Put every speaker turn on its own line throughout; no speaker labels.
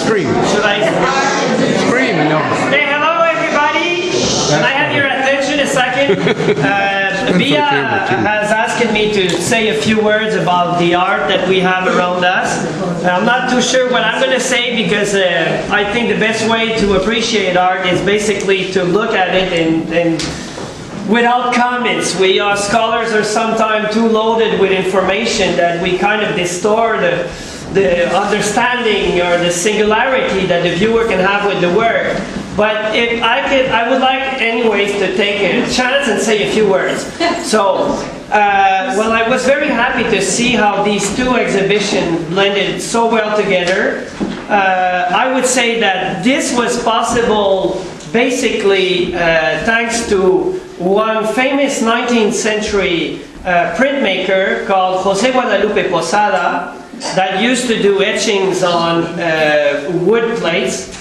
Scream.
Should I?
Scream, no.
Hey, hello everybody. Can I have your attention a second? Bia has asked me to say a few words about the art that we have around us. I'm not too sure what I'm going to say because I think the best way to appreciate art is basically to look at it and without comments. We scholars are sometimes too loaded with information that we kind of distort the understanding or the singularity that the viewer can have with the work. But if I would like anyways to take a chance and say a few words. So, well, I was very happy to see how these two exhibitions blended so well together. I would say that this was possible basically thanks to one famous 19th century printmaker called José Guadalupe Posada that used to do etchings on wood plates.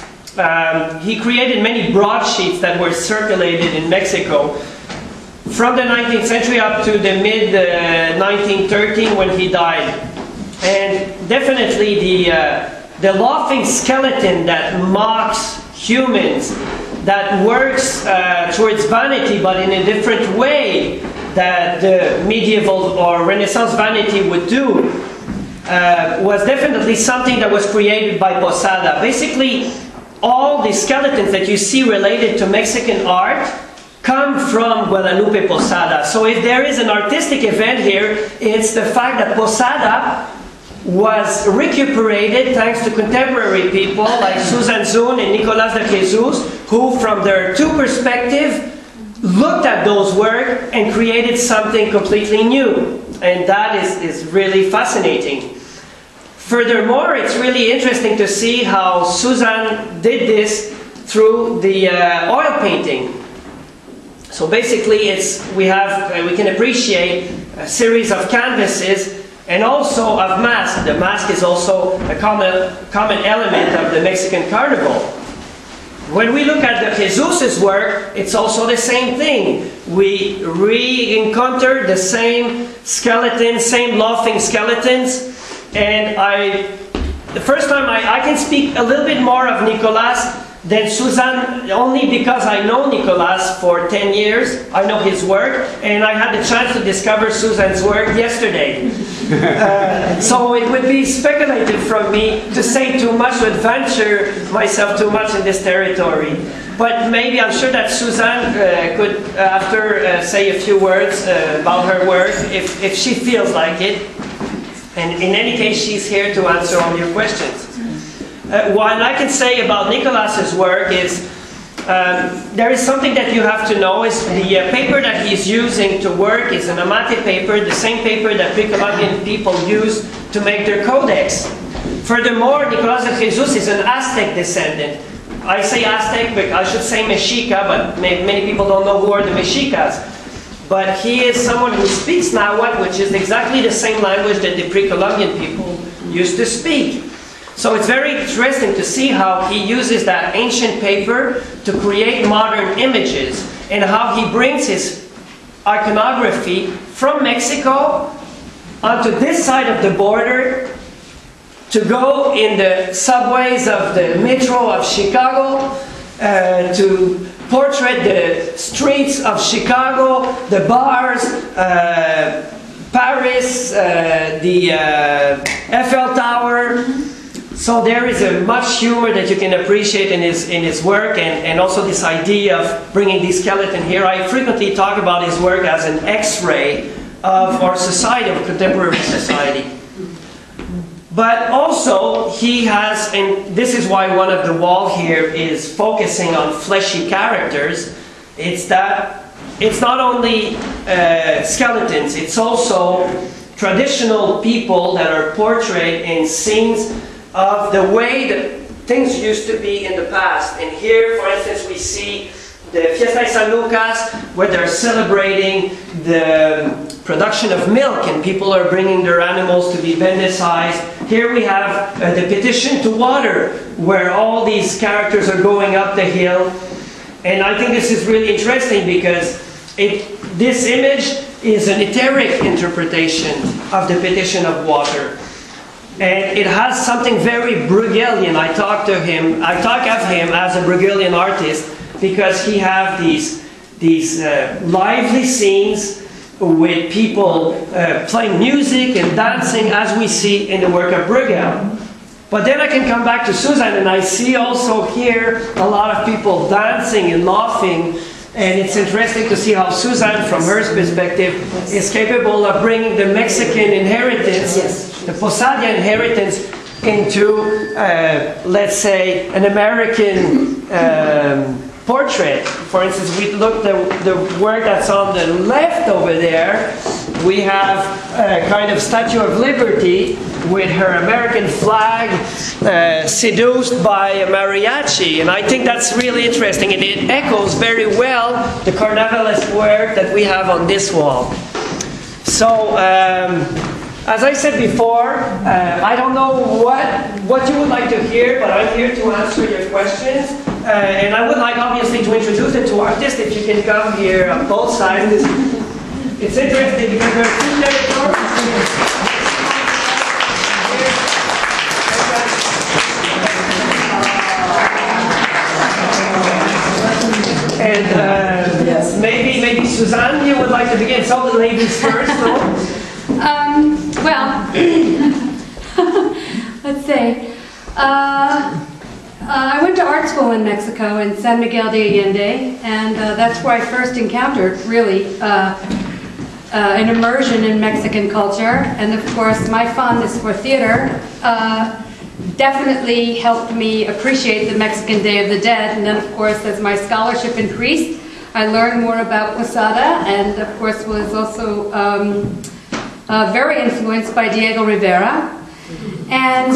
He created many broadsheets that were circulated in Mexico from the 19th century up to the mid-1913 when he died. And definitely the laughing skeleton that mocks humans, that works towards vanity but in a different way that the medieval or Renaissance vanity would do, was definitely something that was created by Posada. Basically, all the skeletons that you see related to Mexican art come from Guadalupe Posada. So if there is an artistic event here, it's the fact that Posada was recuperated thanks to contemporary people like Susan Zoon and Nicolás de Jesús, who from their two perspectives looked at those works and created something completely new. And that is really fascinating. Furthermore, it's really interesting to see how Susan did this through the oil painting. So basically, we can appreciate a series of canvases and also of masks. The mask is also a common element of the Mexican carnival. When we look at the Jesús's work, it's also the same thing. We re-encounter the same skeletons, same laughing skeletons. And the first time I can speak a little bit more of Nicolás than Susan, only because I know Nicolás for 10 years. I know his work, and I had the chance to discover Susan's work yesterday. So it would be speculative from me to say too much, to adventure myself too much in this territory. But maybe I'm sure that Susan could, after, say a few words about her work, if she feels like it. And in any case, she's here to answer all your questions. What I can say about Nicolás's work is there is something that you have to know is the paper that he's using to work is an Amate paper, the same paper that pre-Columbian people use to make their codex. Furthermore, Nicolás de Jesús is an Aztec descendant. I say Aztec, but I should say Mexica, but many people don't know who are the Mexicas. But he is someone who speaks Nahua, which is exactly the same language that the pre-Columbian people used to speak. So it's very interesting to see how he uses that ancient paper to create modern images and how he brings his iconography from Mexico onto this side of the border to go in the subways of the metro of Chicago, to portrait the streets of Chicago, the bars, Paris, the Eiffel Tower. So there is a much humor that you can appreciate in his work, and also this idea of bringing the skeleton here. I frequently talk about his work as an X-ray of our society, of contemporary society. But also, he has, and this is why one of the walls here is focusing on fleshy characters, it's that it's not only skeletons, it's also traditional people that are portrayed in scenes of the way that things used to be in the past. And here, for instance, we see the Fiesta de San Lucas, where they're celebrating the production of milk, and people are bringing their animals to be bendicized. Here we have the petition to water, where all these characters are going up the hill. And I think this is really interesting because this image is an etheric interpretation of the petition of water. And it has something very Brazilian. I talk of him as a Brazilian artist because he have these lively scenes with people playing music and dancing as we see in the work of Bruegel. But then I can come back to Susan and I see also here a lot of people dancing and laughing, and it's interesting to see how Susan, from her perspective, is capable of bringing the Mexican inheritance, the Posada inheritance, into, let's say, an American portrait. For instance, we look at the work that's on the left over there. We have a kind of Statue of Liberty with her American flag seduced by a mariachi. And I think that's really interesting. And it echoes very well the Carnavalesque work that we have on this wall. So, as I said before, I don't know what you would like to hear, but I'm here to answer your questions. And I would like, obviously, to introduce the two artists. If you can come here on both sides. It's interesting because there are two territories. And maybe Suzanne, you would like to begin. So the ladies first.
Well, let's see. I went to art school in Mexico, in San Miguel de Allende, and that's where I first encountered, really, an immersion in Mexican culture. And of course, my fondness for theater definitely helped me appreciate the Mexican Day of the Dead. And then, of course, as my scholarship increased, I learned more about Posada, and of course was also very influenced by Diego Rivera. And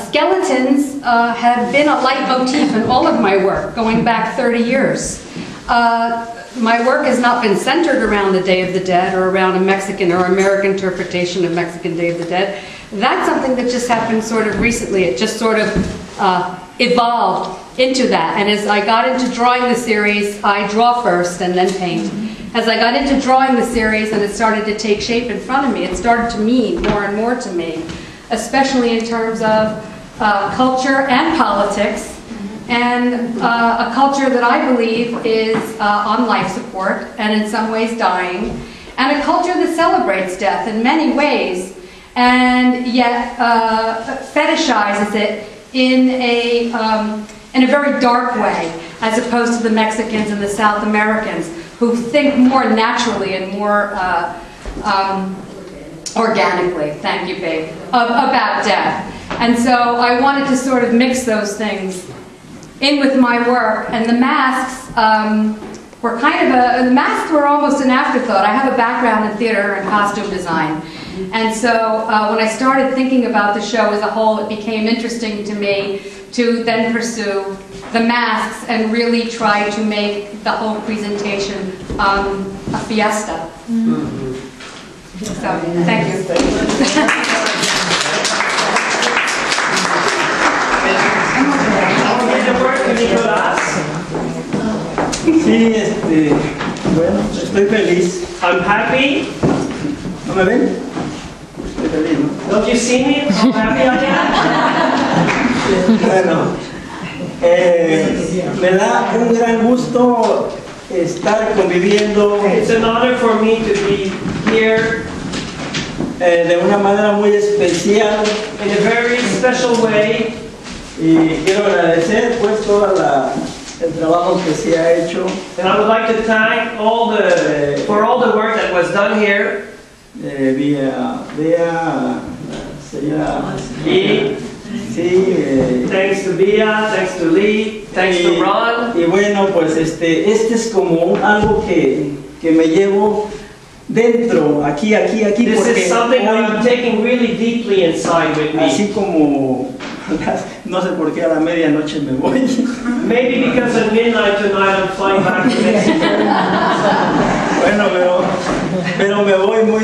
skeletons have been a leitmotif in all of my work, going back 30 years. My work has not been centered around the Day of the Dead or around a Mexican or American interpretation of Mexican Day of the Dead. That's something that just happened sort of recently. It just sort of evolved into that. And as I got into drawing the series, I draw first and then paint. As I got into drawing the series and it started to take shape in front of me, it started to mean more and more to me, especially in terms of culture and politics, and a culture that I believe is on life support and in some ways dying, and a culture that celebrates death in many ways and yet fetishizes it in a very dark way, as opposed to the Mexicans and the South Americans, who think more naturally and more organically, thank you, babe, about death. And so I wanted to sort of mix those things in with my work, and the masks were kind of the masks were almost an afterthought. I have a background in theater and costume design, and so when I started thinking about the show as a whole, it became interesting to me to then pursue the masks and really try to make the whole presentation a fiesta. Mm-hmm. So, thank you.
Nicolás.
Sí, bueno, estoy feliz.
I'm happy.
¿No me ven? Estoy feliz, ¿no?
Don't you see me? How happy I am?
Bueno, me da un gran gusto estar conviviendo.
It's an honor for me to be here
de una manera muy especial.
in a very special way.
Y quiero agradecer pues todo el trabajo que se ha hecho.
And I would like to thank for all the work that was done here.
Vía sería
Lee,
sí,
thanks to Bia, thanks to Lee, thanks to Ron.
Y bueno, pues este es como algo que me llevo dentro, aquí,
This
porque
is something
hoy,
I'm taking really deeply inside with me.
así como no sé por qué a la medianoche me voy.
Maybe because at midnight tonight I'm flying back to Mexico.
Bueno, pero me voy muy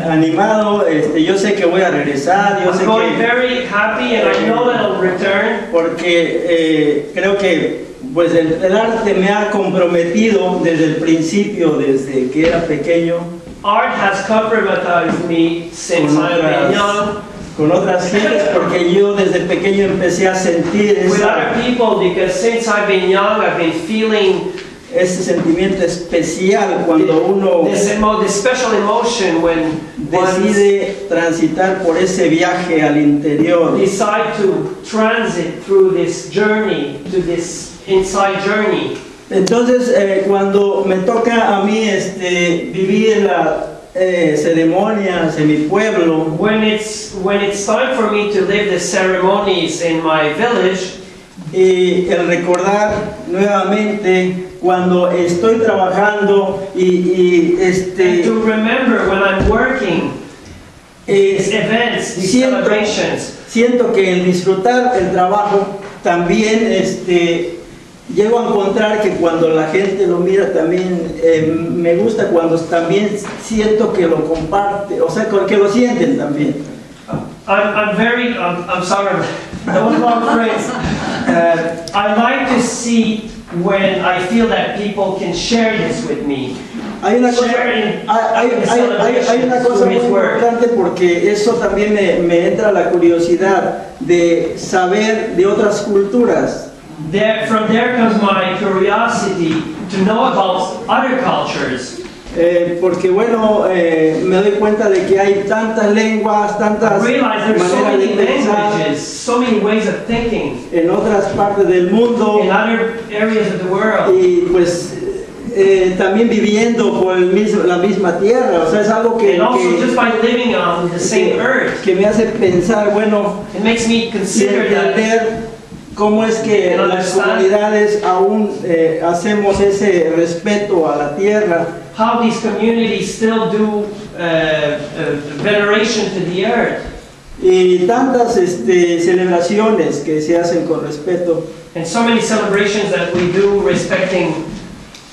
animado. Yo sé que voy a regresar. Yo
I'm
sé
going
que
very happy, and I know that I'll return.
porque creo que pues el arte me ha comprometido desde el principio, desde que era pequeño.
art has compromised me since I've been young.
Con otras gentes, porque yo desde pequeño empecé a sentir
With other people, because since I've been young, I've been feeling
ese sentimiento especial cuando uno
this special emotion when
decide transitar por ese viaje al interior.
Decide to transit through this journey, to this inside journey.
Entonces, cuando me toca a mí vivir las ceremonias en mi pueblo,
When it's time for me to live the ceremonies in my village,
y el recordar nuevamente cuando estoy trabajando
and to remember when I'm working these events, these celebrations.
Siento que el disfrutar el trabajo también llego a encontrar que cuando la gente lo mira también me gusta cuando también siento que lo comparte, o sea, que lo sienten también.
I'm sorry, that was wrong phrase. I like to see when I feel that people can share this with me.
Hay una cosa muy importante porque eso también me entra la curiosidad de saber de otras culturas.
From there comes my curiosity to know about other cultures.
Porque bueno, me doy cuenta de que hay tantas lenguas, tantas maneras de pensar,
so many ways of thinking
en otras partes del mundo,
in other areas of the world.
Y pues también viviendo por la misma tierra, o sea, es algo
and also just by living on the same earth,
que me hace pensar, bueno,
it makes me consider
entender cómo es que las comunidades aún hacemos ese respeto a la tierra.
How these communities still do veneration to the earth.
Y tantas celebraciones que se hacen con respeto.
And so many celebrations that we do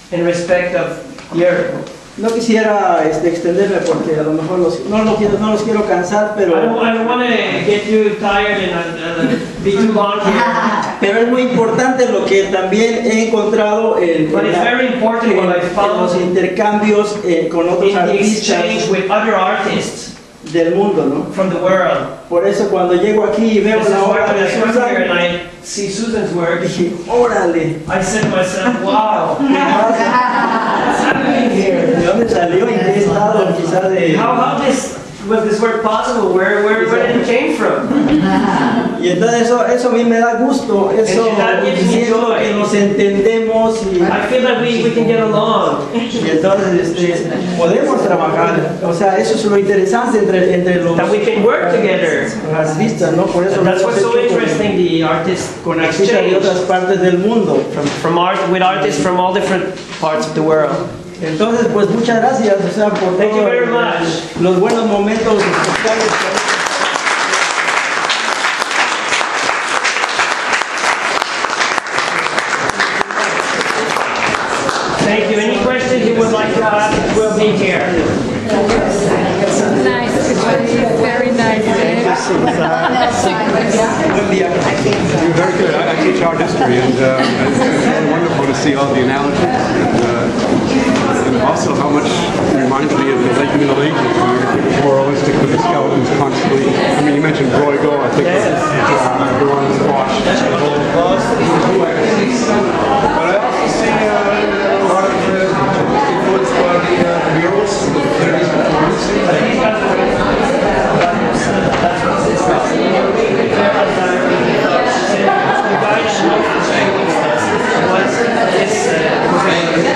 in respect of the earth.
No quisiera extenderme porque a lo mejor no los quiero cansar, pero
I don't want to get you tired and be too long here.
Pero es muy importante lo que también he encontrado en los intercambios con otros artistas
with other artists
del mundo, ¿no?
From the world.
Por eso cuando llego aquí y veo la obra de Susan,
and I see Susan's work,
dije, órale.
I said to myself, wow. What's happening here?
¿De dónde salió? ¿En qué estado? Quizá de...
How was this work possible? Where did it came from?
Y entonces eso a mí me da gusto, eso diciendo que nos entendemos y
I feel that we can get along.
Y entonces podemos trabajar, o sea, eso es lo interesante entre los
that we can work together.
artistas, ¿no? Por eso
that's what's so interesting, the artists
con artistas de otras partes del mundo,
with artists from all different parts of the world.
Entonces, pues muchas gracias, o sea, por
Thank you very much.
Los buenos momentos especiales.
Thank you. Any questions you would like to ask, we'll be here.
Nice, very nice.
You're very good. I teach art history, and it's really wonderful to see all the analogies. And also how much it reminds me of the late Middle Ages, when we were moralistic with the skeletons constantly. I mean, you mentioned Roy Go, I think